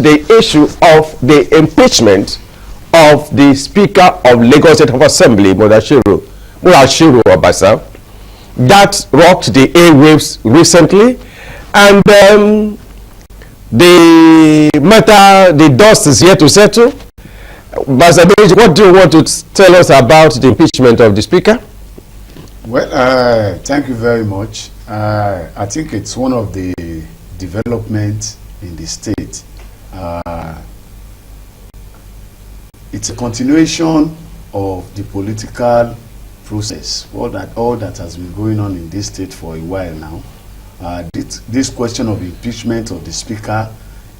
the issue of the impeachment of the Speaker of Lagos State Assembly, Mudashiru Obasa. That rocked the airwaves recently, and the matter, the dust is yet to settle. Basabeji, what do you want to tell us about the impeachment of the Speaker? Well, thank you very much. I think it's one of the developments in the state. It's a continuation of the political process, all that has been going on in this state for a while now. This question of impeachment of the Speaker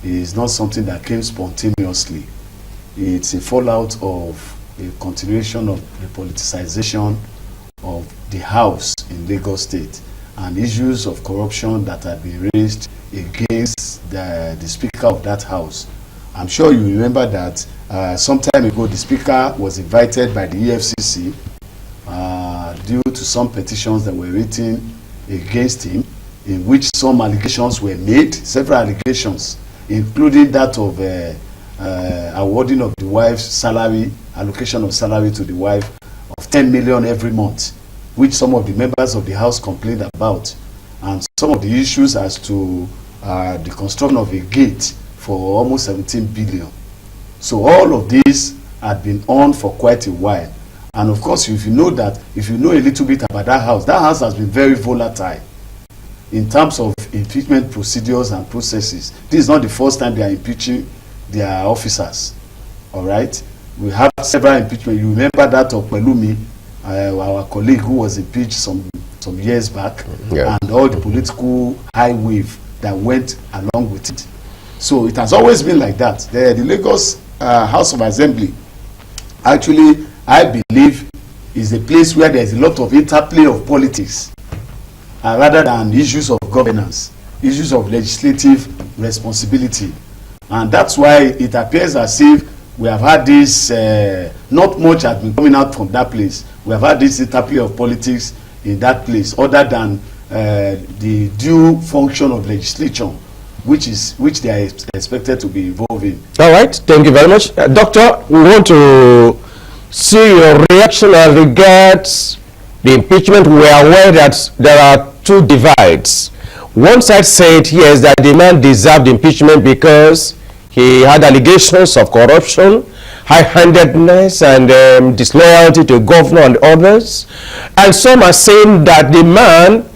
is not something that came spontaneously. It's a fallout of a continuation of the politicization of the House in Lagos State and issues of corruption that have been raised against the Speaker of that House. I'm sure you remember that some time ago the Speaker was invited by the EFCC due to some petitions that were written against him, in which some allegations were made, several allegations, including that of awarding of the wife's salary, allocation of salary to the wife of 10 million every month, which some of the members of the House complained about, and some of the issues as to the construction of a gate for almost 17 billion. So all of these had been on for quite a while. And of course, if you know a little bit about that house has been very volatile in terms of impeachment procedures and processes. This is not the first time they are impeaching their officers. All right, we have several impeachment. You remember that of Pelumi, our colleague who was impeached some years back, and all the political high wave that went along with it. So it has always been like that. The Lagos House of Assembly, actually, I believe, is a place where there is a lot of interplay of politics, rather than issues of governance, issues of legislative responsibility. And that's why it appears as if we have had this, not much has been coming out from that place. We have had this interplay of politics in that place, other than the due function of legislature, which they are expected to be involved in. All right, thank you very much. Doctor, we want to see your reaction as regards the impeachment. We are aware that there are two divides. One side said, yes, that the man deserved impeachment because he had allegations of corruption, high-handedness, and disloyalty to governor and others. And some are saying that the man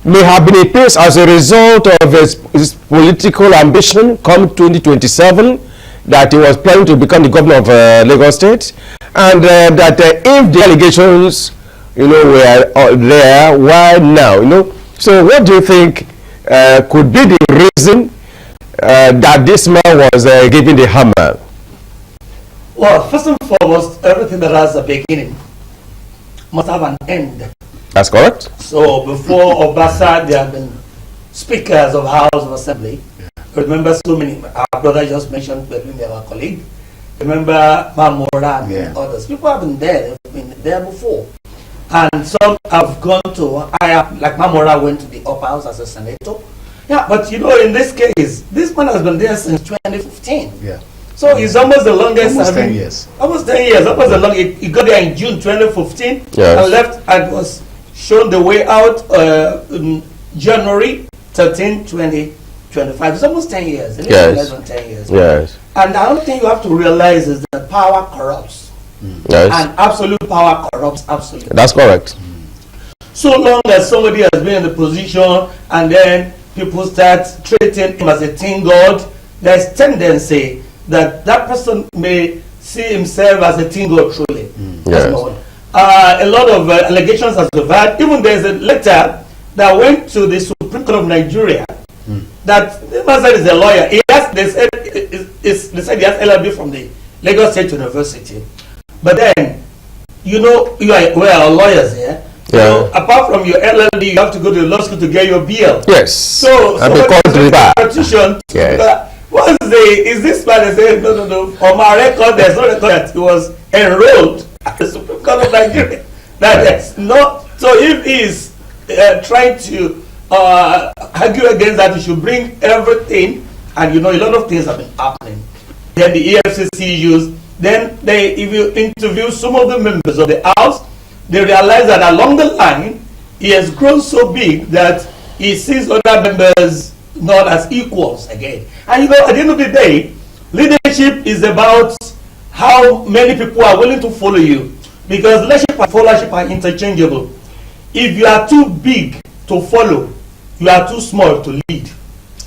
may have been impeached as a result of his political ambition come 2027, that he was planning to become the governor of Lagos State, and that if the allegations, were there, why now, So what do you think could be the reason that this man was given the hammer? Well, first and foremost, everything that has a beginning must have an end. That's correct. So before Obasa, there have been speakers of House of Assembly. Remember so many, our brother just mentioned, our colleague. Remember Mamora and others. People have been there, they've been there before. And some have gone to higher, like Mamora went to the upper house as a senator. Yeah, but in this case, this man has been there since 2015. Yeah. So he's almost the longest. Almost 10 years. Almost 10 years. Almost the longest. He got there in June 2015 and left and was shown the way out in January 13, 2025. It's almost 10 years. It's less than 10 years. Yes. And the other thing you have to realize is that power corrupts. Yes. And absolute power corrupts absolutely. That's correct. So long as somebody has been in the position and then people start treating him as a teen god, there's tendency that that person may see himself as a teen god truly. Yes. A lot of allegations has been had. Even there's a letter that went to the Supreme Court of Nigeria that the man said is a lawyer. They said he has LLB from the Lagos State University. But then, we are lawyers here. Yeah. Apart from your LLB, you have to go to the law school to get your BL. Yes. So petition. Yes. What's is this man saying no? On my record, there's no record that he was enrolled at the Supreme Court of Nigeria. That's not. So if he's trying to argue against that, he should bring everything and you know a lot of things have been happening. Then the EFCC used. Then if you interview some of the members of the House, they realize that along the line, he has grown so big that he sees other members not as equals again. And you know, at the end of the day, leadership is about how many people are willing to follow you, because leadership and followership are interchangeable. If you are too big to follow, you are too small to lead.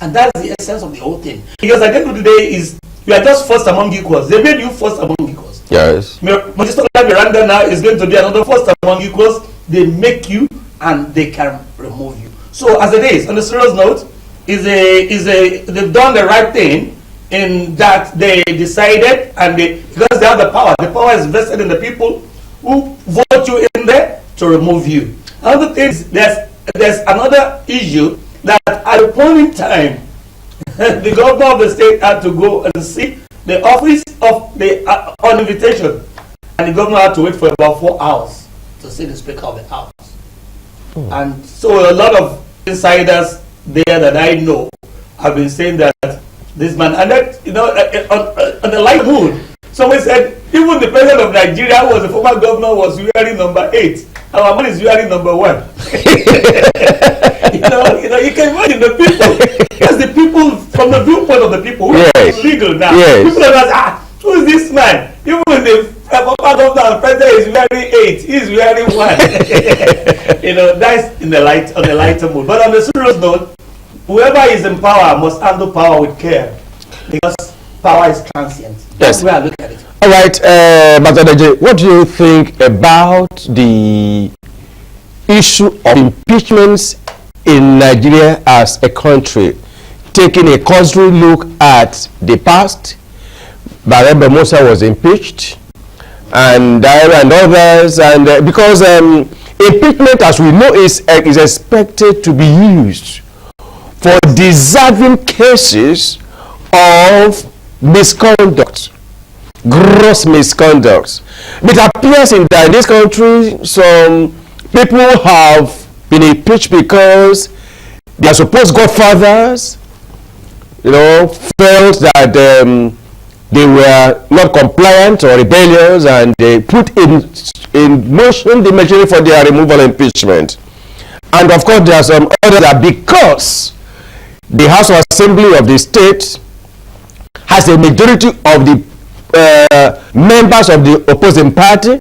And that's the essence of the whole thing. Because at the end of the day, you are just first among equals. They made you first among equals. Yes. Magister Miranda now is going to be another first among equals. They make you and they can remove you. So as it is, on a serious note, they've done the right thing in that they decided, and because they have the power is vested in the people who vote you in there to remove you. Another thing is there's another issue that at a point in time, the governor of the state had to go and see the office of the on invitation, and the governor had to wait for about 4 hours to see the Speaker of the House. And so a lot of insiders there that I know have been saying that this man, and that, you know, on the light mood, someone said even the president of Nigeria, who was the former governor, was wearing number 8. Our man is wearing number 1. you know, you can imagine the people. Because the people, from the viewpoint of the people, who is legal now. Yes. People are like, who is this man? Even the former governor and president is wearing 8, he's wearing 1. You know, that's in the light, on the lighter mood. But on the serious note, whoever is in power must handle power with care, because power is transient. That's where I look at it. All right, Batadeje, what do you think about the issue of impeachments in Nigeria as a country? Taking a cursory look at the past, Barebe Musa was impeached, and Daira and others, and because impeachment, as we know, is expected to be used for deserving cases of misconduct, gross misconduct. It appears in this country some people have been impeached because their supposed godfathers, you know, felt that they were not compliant or rebellious, and they put in motion the machinery for their removal and impeachment. And of course, there are some others that because the House of Assembly of the state has a majority of the members of the opposing party,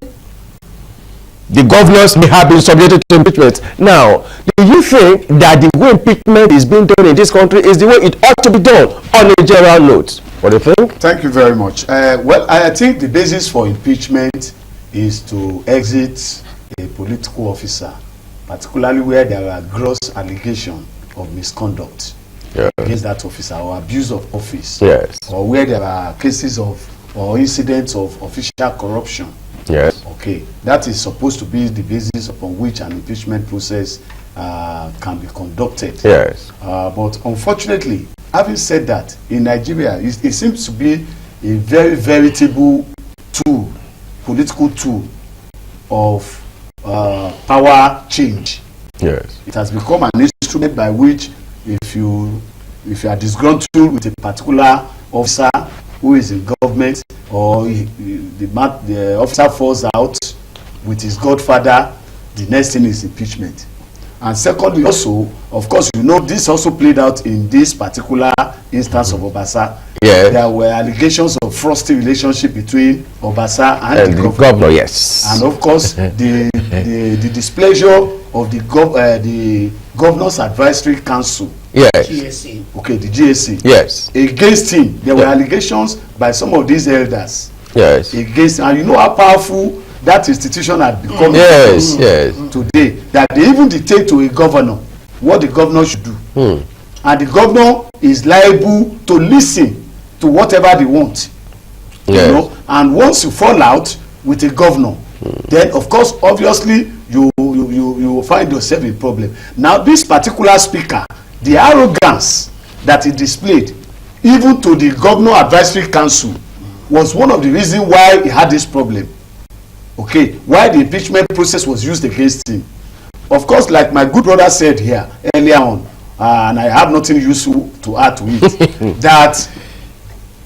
the governors may have been subjected to impeachment. Now, do you think that the way impeachment is being done in this country is the way it ought to be done, on a general note? What do you think? Thank you very much. Well, I think the basis for impeachment is to exit a political officer, particularly where there are gross allegations of misconduct against that officer, or abuse of office, or where there are cases of or incidents of official corruption. Yes. Okay, that is supposed to be the basis upon which an impeachment process can be conducted. Yes. But unfortunately, having said that, in Nigeria, it seems to be a very veritable tool, political tool of power change. Yes. It has become an instrument by which, if you are disgruntled with a particular officer who is in government, or the officer falls out with his godfather, the next thing is impeachment. And secondly, also, of course, you know, this also played out in this particular instance of Obasa. Yeah. There were allegations of frosty relationship between Obasa and the governor. Yes. And of course, the displeasure of the Governor's Advisory Council. Yes. GSC. Okay, the GSC. Yes. Against him, there were allegations by some of these elders. Yes. Against, and you know how powerful that institution had become. Yes. Today, that they even dictate to a governor what the governor should do, and the governor is liable to listen to whatever they want. Yes. You know, and once you fall out with a governor, then of course, obviously, you will find yourself in problem. Now, this particular speaker, the arrogance that he displayed, even to the Governor Advisory Council, was one of the reasons why he had this problem. Okay, why the impeachment process was used against him. Of course, like my good brother said here earlier on, and I have nothing useful to add to it, that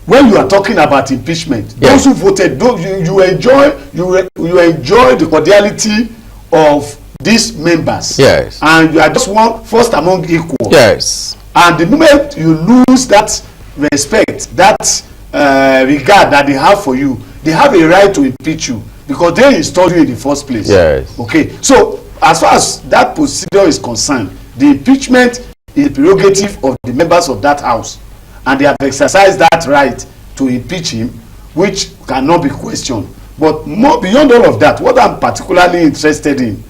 when you are talking about impeachment, those who voted, you enjoy the cordiality of these members. Yes. And you are just one first among equal. Yes. And the moment you lose that respect, that regard that they have for you, they have a right to impeach you because they installed you in the first place. Yes. Okay. So as far as that procedure is concerned, the impeachment is the prerogative of the members of that house, and they have exercised that right to impeach him, which cannot be questioned. But more beyond all of that, what I'm particularly interested in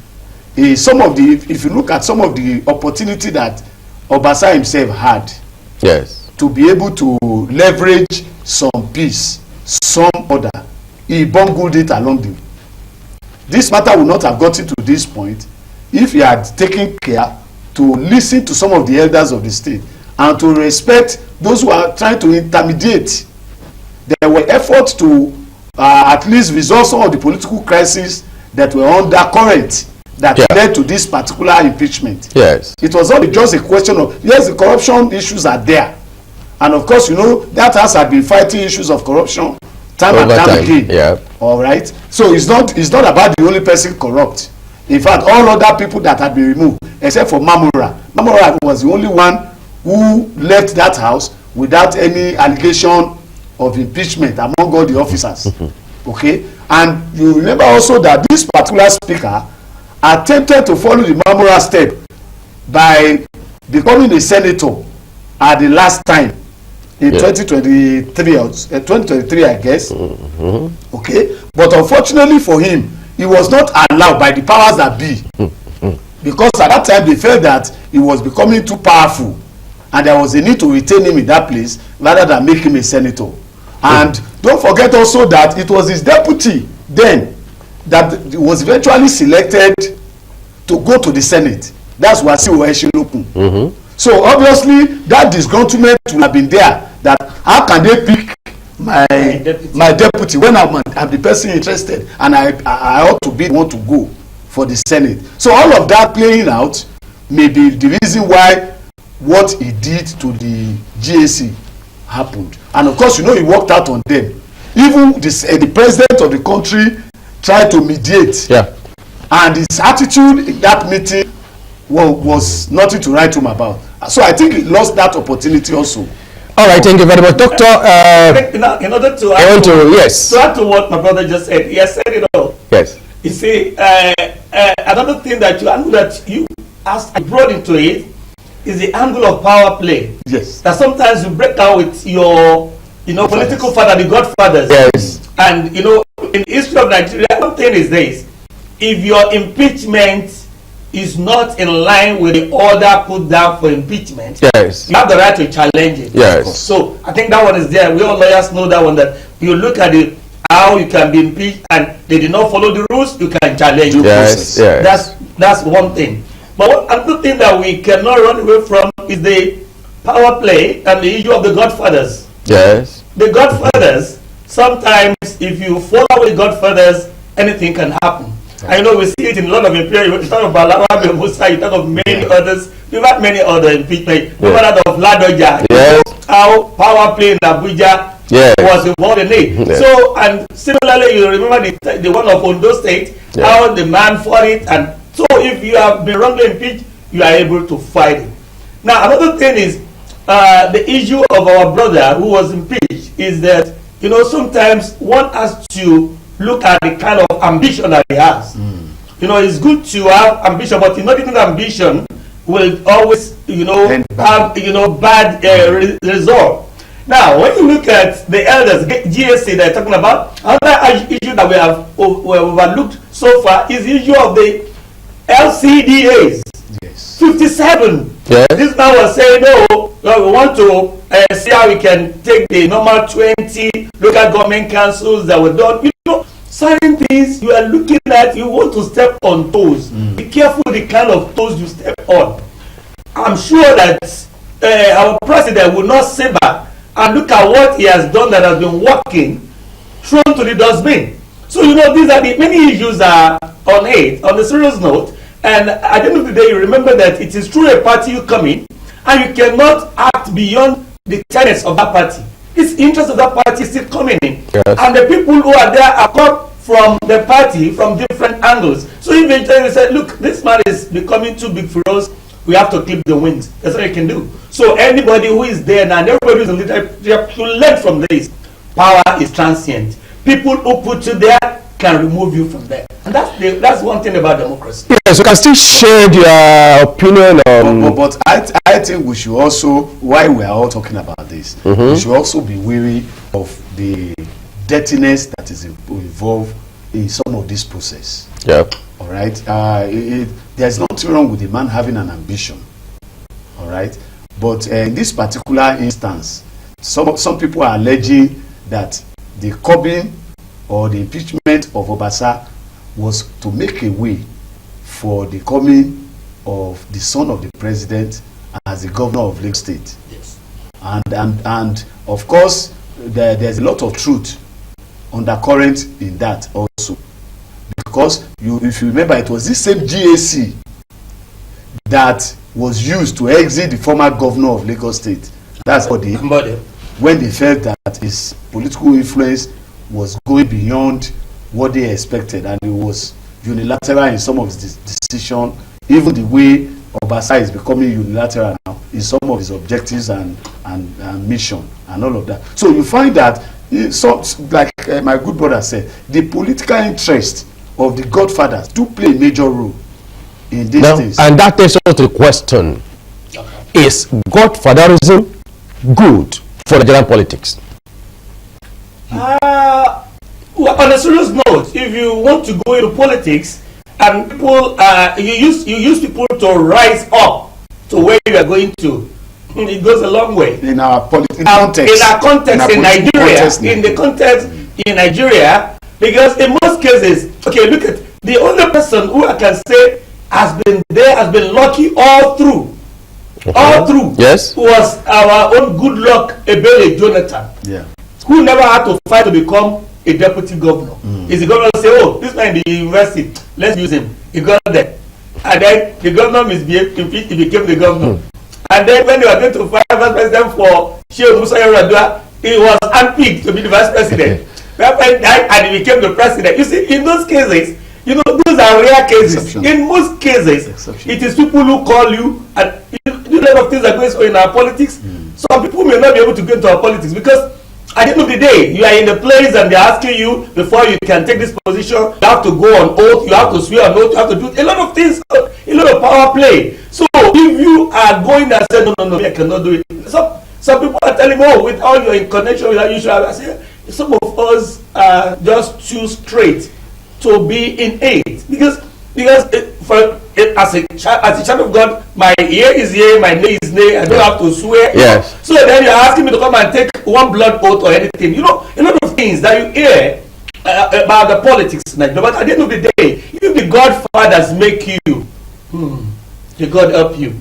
is some of the, if you look at some of the opportunity that Obasa himself had, yes, to be able to leverage some peace, some order, he bungled it along the way. This matter would not have gotten to this point if he had taken care to listen to some of the elders of the state and to respect those who are trying to intermediate. There were efforts to at least resolve some of the political crises that were under current that led to this particular impeachment. Yes. It was not just a question of, yes, the corruption issues are there. And of course, you know, that house had been fighting issues of corruption time and time again. Yeah. All right. So it's not about the only person corrupt. In fact, all other people that had been removed, except for Mamora. Mamora was the only one who left that house without any allegation of impeachment among all the officers. Okay. And you remember also that this particular speaker attempted to follow the Mamora step by becoming a senator at the last time in 2023 or 2023, I guess. Okay. But unfortunately for him, he was not allowed by the powers that be, because at that time they felt that he was becoming too powerful and there was a need to retain him in that place rather than make him a senator. And don't forget also that it was his deputy then that was eventually selected to go to the Senate. That's Wasiu Eshinokun. So obviously that disgruntlement will have been there, that how can they pick my deputy when I'm the person interested and I ought to be the one to go for the Senate. So all of that playing out may be the reason why what he did to the GAC happened. And of course, you know, he worked out on them. Even the president of the country tried to mediate. Yeah. And his attitude in that meeting was nothing to write home about. So I think he lost that opportunity also. All right, thank you very much, Doctor. In order to add to add to what my brother just said, he has said it all. Yes. You see, another thing that you asked, I brought into it, is the angle of power play. Yes. That sometimes you break out with your, political father, the godfathers. Yes. And in the history of Nigeria, one thing is this: if your impeachment is not in line with the order put down for impeachment, yes, you have the right to challenge it. Yes. So I think that one is there. We all lawyers know that one, that you look at it, how you can be impeached and they did not follow the rules, you can challenge the process. Yes. That's one thing. But another thing that we cannot run away from is the power play and the issue of the godfathers. Yes. The godfathers, sometimes if you follow the godfathers, anything can happen. I know we see it in a lot of imperial. You talk of Balawa, Musa, you talk of many others. We've had many other impeachment. Remember that of Ladoja. Yes. How power play in Abuja was involved in it. Yes. So, and similarly, you remember the one of Ondo State, how the man fought it. And so, if you have been wrongly impeached, you are able to fight it. Now, another thing is the issue of our brother who was impeached is that, sometimes one has to look at the kind of ambition that he has. It's good to have ambition, but the ambition will always, have, bad result. Now, when you look at the elders, GSC they're talking about, another issue that we have overlooked so far is the issue of the LCDAs. Yes. 57. Yes. This man was saying, no, we want to see how we can take the normal 20 local government councils that were done. Certain things you are looking at, you want to step on toes. Be careful the kind of toes you step on. I'm sure that our president will not sit back and look at what he has done that has been working, thrown to the dustbin. So these are the many issues are on the serious note. And at the end of the day, you remember that it is through a party you come in, and you cannot act beyond the tenets of that party. This interest of that party is still coming in, yes. and the people who are there are come from the party from different angles. So eventually they say, look, this man is becoming too big for us. We have to clip the wings. That's what you can do. So anybody who is there now, and everybody who is in leadership should learn from this. Power is transient. People who put you there can remove you from there. And that's one thing about democracy. Yes, you can still share your opinion on... But I think we should also, while we are all talking about this, we should also be wary of the dirtiness that is involved in some of this process. Yeah. All right. There's nothing wrong with the man having an ambition. All right. But in this particular instance, some people are alleging that the curbing or the impeachment of Obasa was to make a way for the coming of the son of the president as the governor of Lagos State. Yes. And of course, there's a lot of truth undercurrent in that also, because if you remember, it was this same GAC that was used to exit the former governor of Lagos State. That's when they felt that his political influence was going beyond what they expected, and it was unilateral in some of his decisions, even the way Obasa is becoming unilateral now in some of his objectives and mission and all of that. So you find that, like my good brother said, the political interest of the godfathers do play a major role in these things. And that takes us to the question, is godfatherism good for Nigerian politics? Well, on a serious note, if you want to go into politics and people, you use people to rise up to where you are going to, it goes a long way. In our context in Nigeria, because in most cases, okay, look at the only person who I can say has been lucky all through. Yes. Was our own good luck Ebele Jonathan. Yeah. Who never had to fight to become a deputy governor. Is the governor say, oh, this man in the university, let's use him. He got there. And then the governor misbehaved, he became the governor. And then when they were going to find vice president for Sheikh Musa Yar'Adua, he was handpicked to be the vice president. And he became the president. You see, in those cases, you know, those are rare cases. In most cases, it is people who call you, and a lot of things are going on in our politics. Some people may not be able to go into our politics because at the end of the day, you are in a place and they're asking you before you can take this position, you have to go on oath, you have to swear on oath, you have to do a lot of things, a lot of power play. So if you are going and say, no, I cannot do it. Some people are telling me, oh, with all your connection with that, you should have. I say, some of us are just too straight to be in aid. Because as a child of God, my ear is here, my nay is nay, I don't have to swear. Yes. So then you're asking me to come and take one blood oath or anything. You know, a lot of things that you hear about the politics. But at the end of the day, if the godfathers make you, the God help you.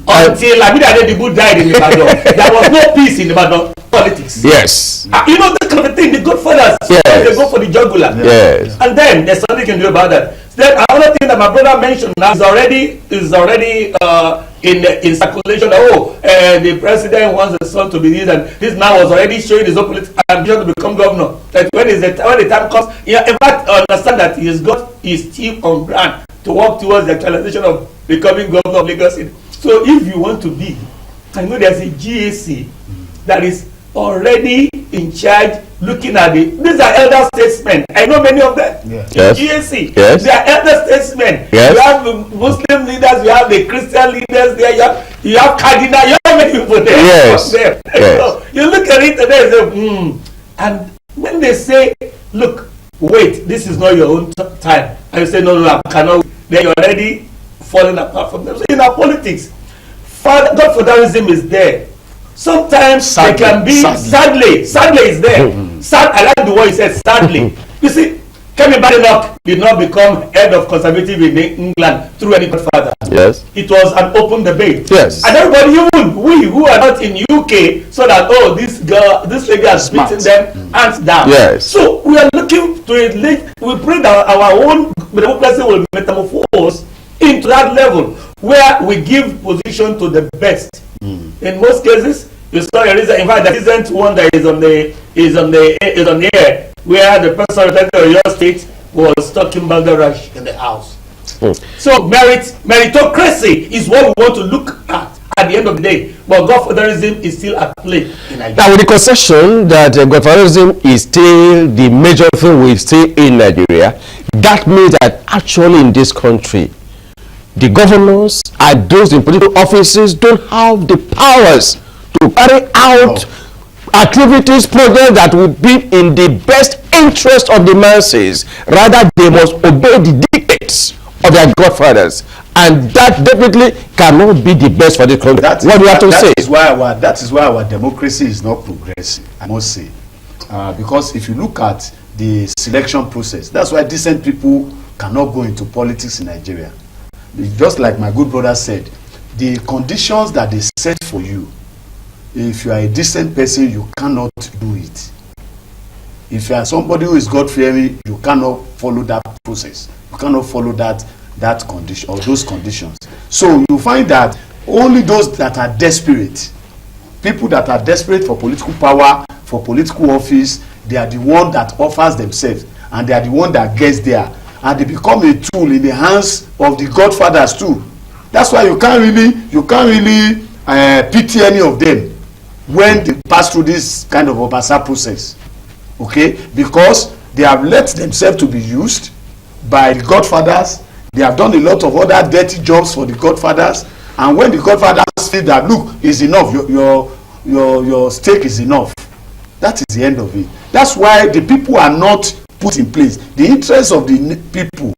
Until Adedigbo died in Ibadan, there was no peace in Ibadan politics. Yes. You know that kind of thing, the godfathers, they go for the jugular. Yes. And then there's something you can do about that. Then another thing that my brother mentioned now is already in circulation. The president wants his son to be this, and this man was already showing his own political ambition to become governor. That when the time comes, in fact, understand that he has got his team on ground to work towards the actualization of becoming governor of Lagos State. So if you want to be, I know there's a GAC that is already in charge looking at it. These are elder statesmen. I know many of them. Yes. GAC. Yes. They are elder statesmen. Yes. You have the Muslim leaders, you have the Christian leaders there, you have cardinal, you have many people there. Yes. Yes. So you look at it and they say, and when they say, look, wait, this is not your own time, and you say, no, I cannot, then you're already falling apart from them. So in our politics, godfatherism is there. Sometimes sadly, they can be sadly is there. I like the word you said, sadly. You see, Kemi Badenoch did not become head of conservative in England through any godfather. Yes. It was an open debate. Yes. And everybody, even we who are not in UK, so that this lady has beaten them hands down. Yes. So we are looking to it. We pray that our own democracy will metamorphose into that level where we give position to the best In most cases, you saw a reason. In fact, the recent one that is on the air, where the person representing Oyo State was talking Bangladesh in the house. So meritocracy is what we want to look at the end of the day. But godfatherism is still at play in Nigeria. Now, with the concession that godfatherism is still the major thing we see in Nigeria, that means that actually in this country, the governors and those in political offices don't have the powers to carry out activities, projects that will be in the best interest of the masses. Rather, they must obey the dictates of their godfathers, and that definitely cannot be the best for the country. What do you have to say? That is why our democracy is not progressive, I must say, because if you look at the selection process, that's why decent people cannot go into politics in Nigeria. Just like my good brother said, the conditions that they set for you, if you are a decent person, you cannot do it. If you are somebody who is God-fearing, you cannot follow that process. You cannot follow that condition or those conditions. So you find that only those that are desperate, people that are desperate for political power, for political office, they are the one that offers themselves, and they are the one that gets there, and they become a tool in the hands of the godfathers too. That's why you can't really pity any of them when they pass through this kind of Obasa process. Okay, because they have let themselves to be used by the godfathers. They have done a lot of other dirty jobs for the godfathers, and when the godfathers feel that, look, is enough, your stake is enough, that is the end of it. That's why the people are not put in place. The interest of the people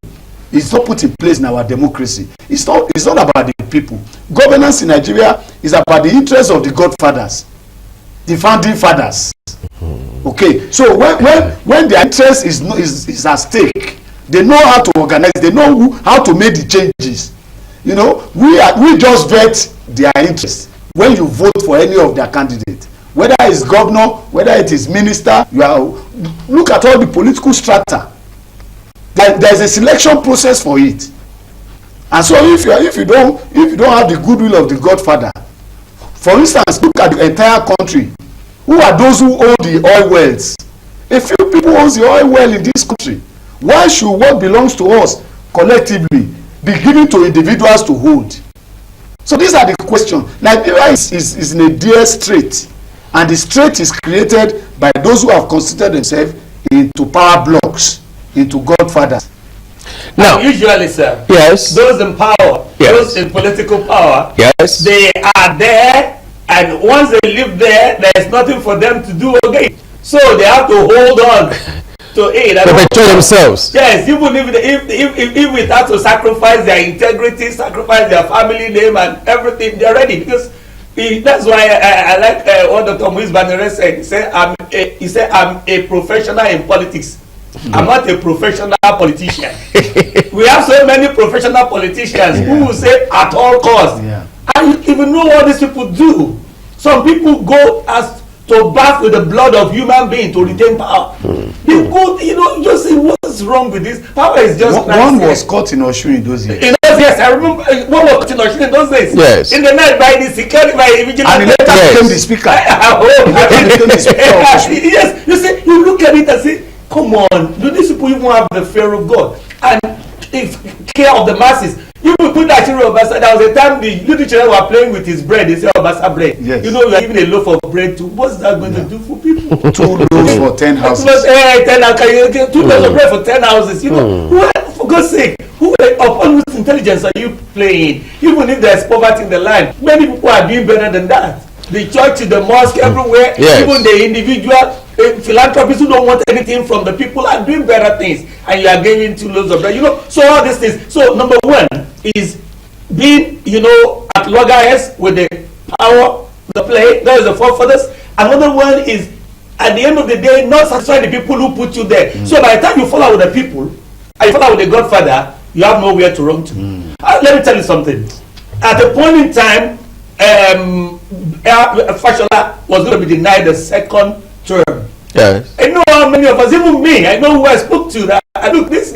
is not put in place in our democracy. It's not about the people. Governance in Nigeria is about the interest of the godfathers, the founding fathers. Okay, so when their interest is at stake, they know how to organize, they know how to make the changes. You know, we just vet their interest when you vote for any of their candidates, whether it's governor, whether it is minister. Look at all the political strata. There's a selection process for it, and so if you don't have the goodwill of the godfather, for instance, look at the entire country. Who are those who own the oil wells? A few people own the oil well in this country. Why should what belongs to us collectively be given to individuals to hold? So these are the questions. Nigeria is in a dire strait, and the strait is created by those who have constituted themselves into power blocks, into godfathers. Now, usually, sir, yes, those in power, yes, those in political power, yes, they are there. And once they live there, there is nothing for them to do again. So they have to hold on to it. Perpetuate themselves. Yes, even if we have to sacrifice their integrity, sacrifice their family name and everything, they're ready. Because that's why I like what Dr. Moise Banere said. He said, I'm a professional in politics. I'm not a professional politician. We have so many professional politicians who will say at all costs. Yeah. And you even know what these people do. Some people go as to bath with the blood of human being to retain power. They go, just see what's wrong with this. Power is just one was caught in Osun in those years. In those years, I remember one was caught in Osun in those days. Yes. In the night by the security, by the vigilante. And he later became the speaker. Yes, you see, you look at it and say, come on, do these people even have the fear of God and care of the masses? You will put that children Obasa. There was a time the little children were playing with his bread. They say Obasa bread. Yes. You are giving a loaf of bread to. What's that going to do for people? 2 loaves for 10 houses. 2 loaves of bread for 10 houses. For God's sake, upon whose intelligence are you playing? Even if there's poverty in the land, many people are doing better than that. The church, the mosque, everywhere, yes, even the individual philanthropists who don't want anything from the people are doing better things, and you are giving 2 loaves of bread. So all these things. So number one is being, at loggerheads with the power, the play. That is the forefathers. Another one is, at the end of the day, not satisfying the people who put you there. So by the time you fall out with the people, and you fall out with the godfather, you have nowhere to run to. Let me tell you something. At the point in time, Fashola was going to be denied the second term. Yes. I know how many of us, even me, I know who I spoke to. That look, this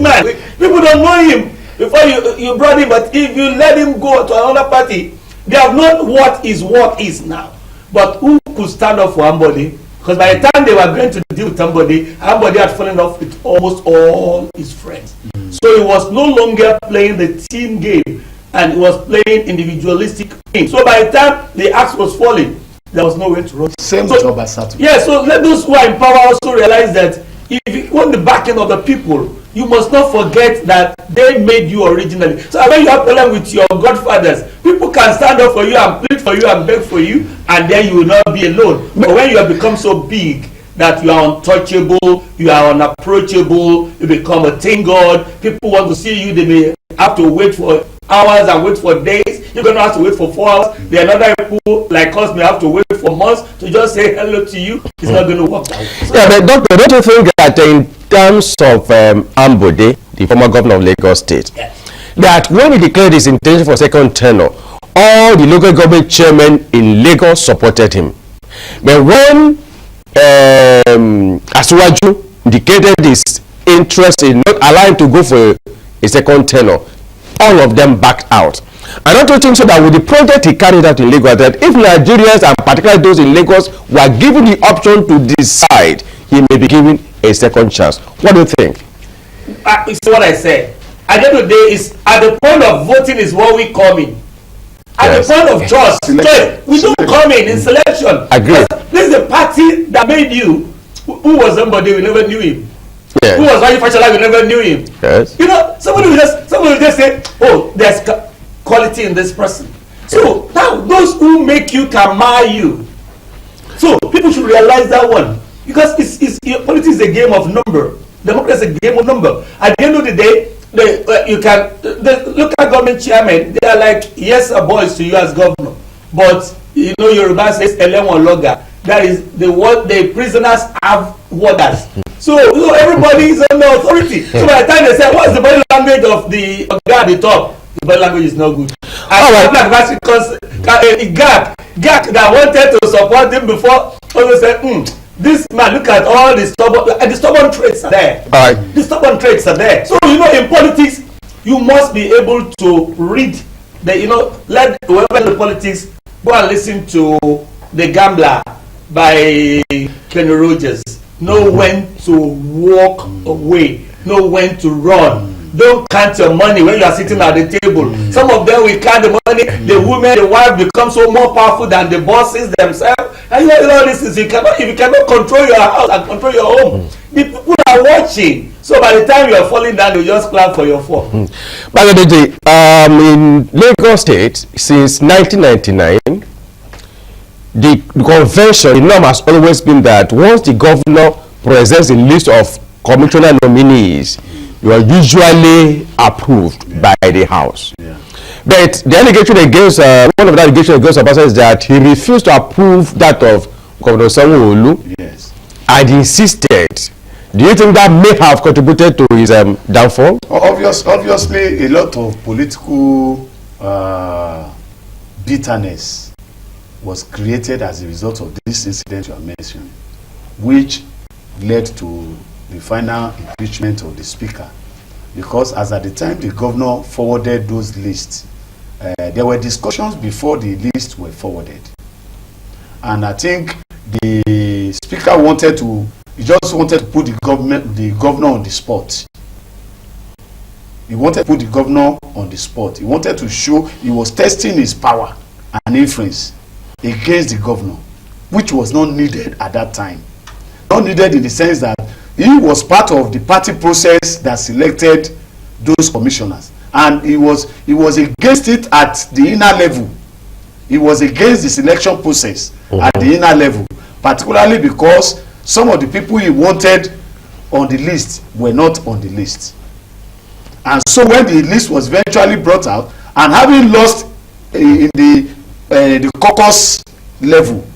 man, people don't know him before you brought him, but if you let him go to another party, They have known what his work is now. But who could stand up for Ambode? Because by the time they were going to deal with Ambode had fallen off with almost all his friends. So he was no longer playing the team game, and he was playing individualistic game. So by the time the axe was falling, there was no way to run. Same with Obasa. Yeah, so let those who are in power also realize that if you want the backing of the people, you must not forget that they made you originally. So when you have problem with your godfathers, people can stand up for you and plead for you and beg for you, and then you will not be alone. But when you have become so big that you are untouchable, you are unapproachable, you become a thing god, people want to see you, they may have to wait for hours and wait for days. You're going to have to wait for 4 hours. There are other people like us may have to wait for months to just say hello to you. It's not going to work that way. So, yeah, but Doctor, don't you think that in terms of Ambode, the former governor of Lagos State, yes, that when he declared his intention for second tenure, all the local government chairmen in Lagos supported him. But when Asiwaju indicated his interest in not allowing to go for a second tenure, all of them backed out. I don't think so that with the project he carried out in Lagos, that if Nigerians and particularly those in Lagos were given the option to decide, he may be given a second chance. What do you think? It's what I said. At the end of the day, is at the point of voting is what we come in. At the point of choice, we don't come in selection. Agree. This is a party that made you. Who was somebody we never knew him? Yes. Who was Why Fashola we never knew him? Yes. You know, somebody will just say, oh, there's quality in this person. So now those who make you can mar you. So people should realize that one, because politics is a game of number. Democracy is a game of number. At the end of the day, the local government chairman, they are like yes boys to you as governor, but you know Yoruba says elewon loga. That is the word the prisoners have warders. So you know, everybody is under authority. So by the time they say what's the body language of the guy at the top, the body language is not good. And Gak that wanted to support him before always said, this man, look at all the stubborn traits are there. The stubborn traits are there. So you know, in politics, you must be able to read let whoever in politics go and listen to The Gambler by Kenny Rogers. Know when to walk away, know when to run. Don't count your money when you are sitting at the table. Some of them will count the money. The women, the wife become so more powerful than the bosses themselves. And you know this is if you cannot control your house and control your home, the people are watching. So by the time you are falling down, you just clap for your fall. By the way, in Lagos State since 1999, the convention, the norm has always been that once the governor presents a list of commissioner nominees, you are usually approved by the House. Yeah. But the allegation against one of the allegations against Obasa is that he refused to approve that of Governor Sanwo-Olu. Yes. And he insisted. Do you think that may have contributed to his downfall? Obviously, a lot of political bitterness was created as a result of this incident you are mentioning, which led to the final impeachment of the speaker. Because as at the time the governor forwarded those lists, there were discussions before the lists were forwarded. And I think the speaker just wanted to put the governor on the spot. He wanted to put the governor on the spot. He wanted to show he was testing his power and influence against the governor, which was not needed at that time. Not needed in the sense that he was part of the party process that selected those commissioners, and he was against it at the inner level. He was against the selection process at the inner level, particularly because some of the people he wanted on the list were not on the list. And so when the list was eventually brought out, and having lost in the caucus level,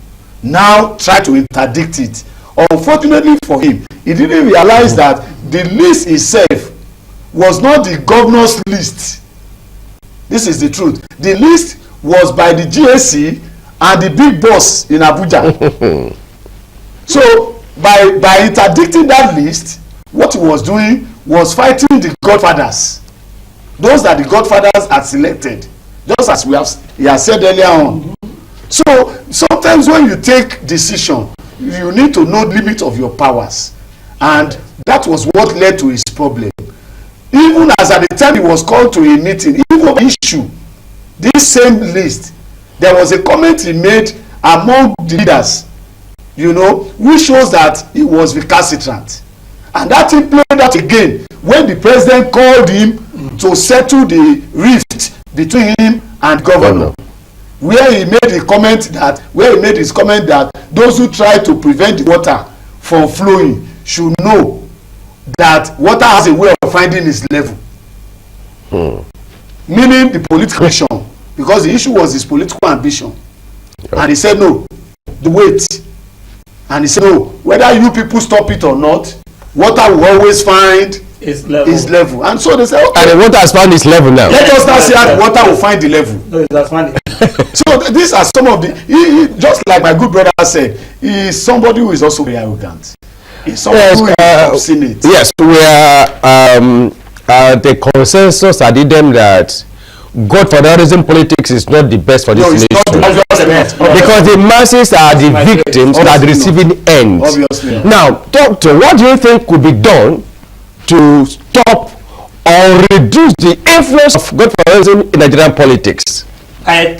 now try to interdict it. Unfortunately for him, he didn't realize that the list itself was not the governor's list. This is the truth. The list was by the GSC and the big boss in Abuja. So by interdicting that list, what he was doing was fighting the godfathers. Those that the godfathers had selected. just as he has said earlier on. So sometimes when you take decision, you need to know the limit of your powers, and that was what led to his problem. Even as at the time he was called to a meeting, even on issue, this same list, there was a comment he made among the leaders, which shows that he was recalcitrant. And that thing played out again when the president called him to settle the rift between him and governor, where he made his comment that those who try to prevent the water from flowing should know that water has a way of finding its level. Meaning the political ambition, because the issue was his political ambition. And he said no, the wait. And he said no, whether you people stop it or not, water will always find its level. And so they say, okay, and the water has found its level now. Let us now see how the water will find the level. No, it has found it. So these are some of the, just like my good brother said, he is somebody who is also very arrogant. He's somebody who is obstinate. Yes, we are the consensus at them that godfatherism politics is not the best for this nation. Because the masses are the victims that are the receiving ends. Obviously. Now, Doctor, what do you think could be done to stop or reduce the influence of godfatherism in Nigerian politics? I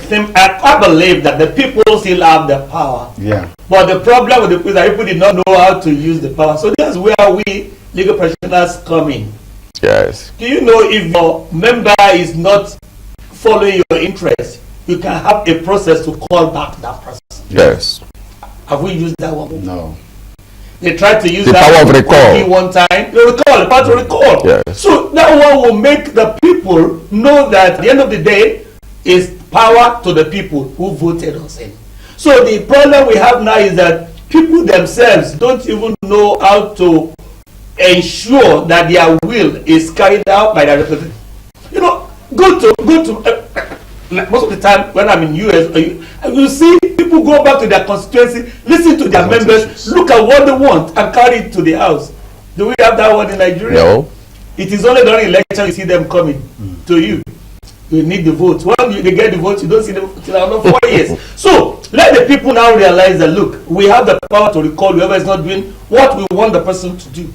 believe that the people still have the power. Yeah. But the problem with the people is that people did not know how to use the power. So that's where we legal practitioners come in. Yes. Do you know if your member is not following your interest, you can have a process to call back that person? Yes. Have we used that one? No. They tried to use the that power of recall one time. The power to recall. Yes. So that one will make the people know that at the end of the day is power to the people who voted us in. So the problem we have now is that people themselves don't even know how to ensure that their will is carried out by their representatives. Go to most of the time when I'm in US, you see people go back to their constituency, listen to their members, look at what they want and carry it to the house. Do we have that one in Nigeria? No. It is only during election you see them coming to you. You need the vote. When they get the vote, you don't see them till another 4 years. So let the people now realize that look, we have the power to recall whoever is not doing what we want the person to do.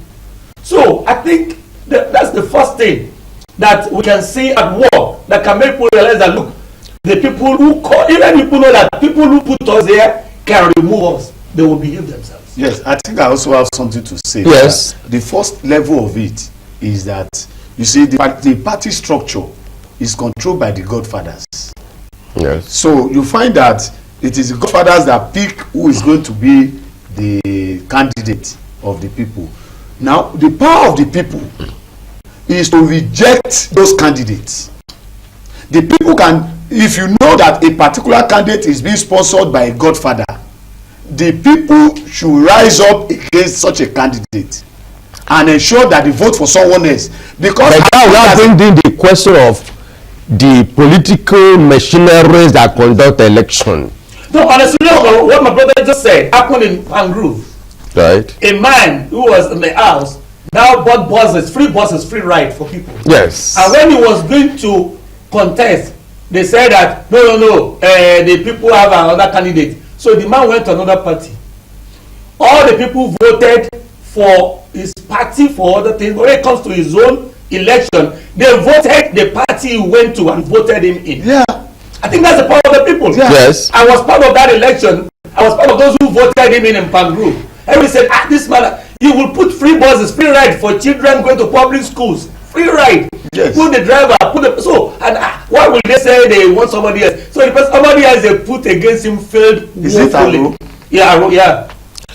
So I think that's the first thing that we can see at work that can make people realize that look, the people who call, even people know that people who put us there can remove us. They will behave themselves. Yes, I think I also have something to say. Yes. The first level of it is that you see the party structure is controlled by the godfathers. Yes. So you find that it is the godfathers that pick who is going to be the candidate of the people. Now, the power of the people is to reject those candidates. The people can, if you know that a particular candidate is being sponsored by a godfather, the people should rise up against such a candidate and ensure that they vote for someone else. Because but now we are bringing the question of the political machineries that conduct election. No, honestly, what my brother just said happened in Pangrove. Right. A man who was in the house now bought buses, free ride for people. Yes. And when he was going to contest, they said that no, the people have another candidate. So the man went to another party. All the people voted for his party for other things. When it comes to his own election, they voted the party he went to and voted him in. Yeah. I think that's the power of the people. Yeah. Yes. I was part of that election. I was part of those who voted him in Pangrove. Everybody said, this man, you will put free buses, free ride for children going to public schools. Free ride. Yes. Put the driver, why will they say they want somebody else? So the somebody else they put against him failed. Is it Aro? Yeah.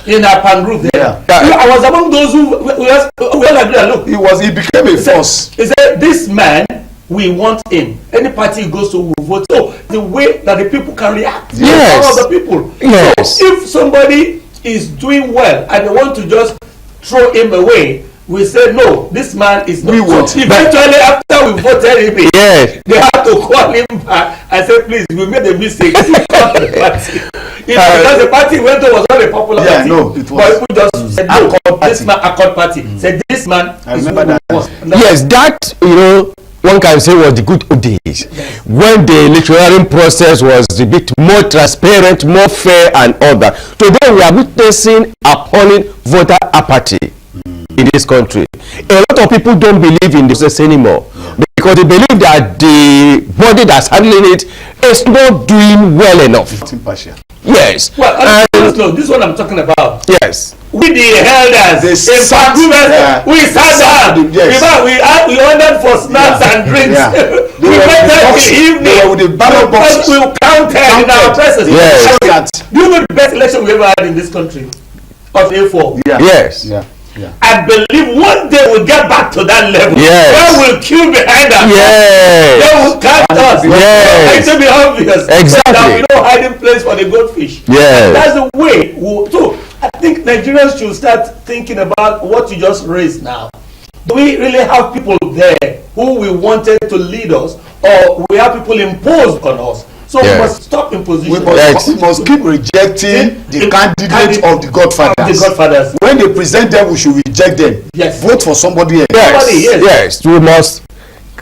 In a Pangrove there. Yeah. I was among those who all agree that look. He became a force. He said, this man, we want him. Any party he goes to will vote. So the way that the people can react. Yes. All of the people. Yes. So if somebody is doing well and they want to just throw him away, we say no, this man is not. We want him. Eventually, after we voted him in, yes, they have to call him back and say, please, we made a mistake. Because the party went to was not a popular party. No, it was. But people just said no, this man, Accord party. Said this man I is remember that. Yes, that one can say was the good old days, when the electoral process was a bit more transparent, more fair and all that. Today we are witnessing appalling voter apathy in this country. A lot of people don't believe in this process anymore because they believe that the body that's handling it is not doing well enough. It's impartial. Yes. Well, this is what I'm talking about. Yes. We the elders, we sat down. Yes. We ordered for snacks and drinks. Yeah. We waited till evening. They were with the ballot box. We counted in our presence. Yes. Do you know the best election we ever had in this country? Of A4. Yeah. Yes. Yeah. Yeah. I believe one day we'll get back to that level. Yes. Where we'll queue behind us. Yes. They will count us. Yes. It should be obvious. Exactly. That we know hiding place for the goldfish. Yes. That's the way. So I think Nigerians should start thinking about what you just raised now. Do we really have people there who we wanted to lead us, or we have people imposed on us? So we must stop imposition. We must keep rejecting the candidate of the Godfathers. When they present them, we should reject them. Yes. Vote for somebody else. Yes. We must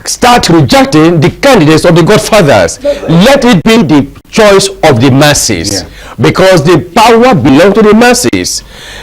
start rejecting the candidates of the Godfathers. Let it be the choice of the masses, because the power belongs to the masses.